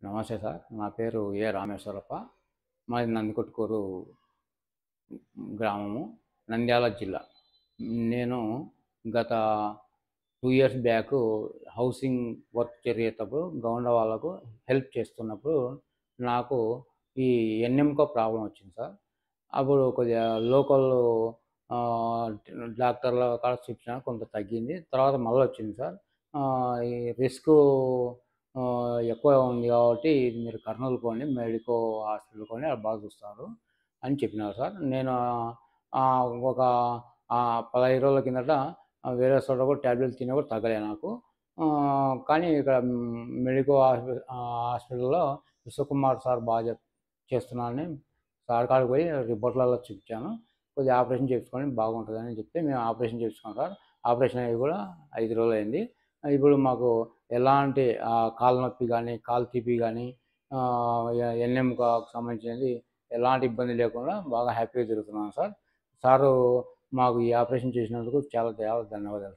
నమస్తే సార్. నా పేరు ఏ. రామేశ్వరప్ప. మాది నందికొట్కూరు గ్రామము, నంద్యాల జిల్లా. నేను గత 2 ఇయర్స్ బ్యాకు హౌసింగ్ వర్క్ జరిగేటప్పుడు గౌండ వాళ్ళకు హెల్ప్ చేస్తున్నప్పుడు నాకు ఈ ఎన్ఎంకో ప్రాబ్లమ్ వచ్చింది సార్. అప్పుడు కొద్దిగా లోకల్ ఆహ్, డాక్టర్ల కాడ చూపించాను, కొంత తగ్గింది. తర్వాత మళ్ళొచ్చింది సార్. ఈ రిస్కు ఎక్కువ ఉంది కాబట్టి ఇది మీరు కర్నూలు పోండి, మెడికో హాస్పిటల్ పోండి, ఆడ బాగా చూస్తారు అని చెప్పినారు సార్. నేను ఒక 15 రోజుల కిందట వేరే చోట కూడా టాబ్లెట్లు తిన్నా కూడా తగ్గలే నాకు. కానీ ఇక్కడ మెడికో హాస్పిటల్‌లో విశ్వకుమార్ సార్ బాగా చేస్తున్నారని సార్ కాడికి పోయి రిపోర్ట్‌లలో చూపించాను. కొద్దిగా ఆపరేషన్ చేయించుకోండి బాగుంటుందని చెప్తే మేము ఆపరేషన్ చేయించుకున్నాం సార్. ఆపరేషన్ అయ్యి కూడా 5 రోజులయింది. ఇప్పుడు మాకు ఎలాంటి కాళ్ళ నొప్పి గానీ, కాలు తిప్పి గానీ, ఎన్ఎంకి సంబంధించినది ఎలాంటి ఇబ్బంది లేకుండా బాగా హ్యాపీగా తిరుగుతున్నాను సార్. సారు మాకు ఈ ఆపరేషన్ చేసినందుకు చాలా చాలా ధన్యవాదాలు.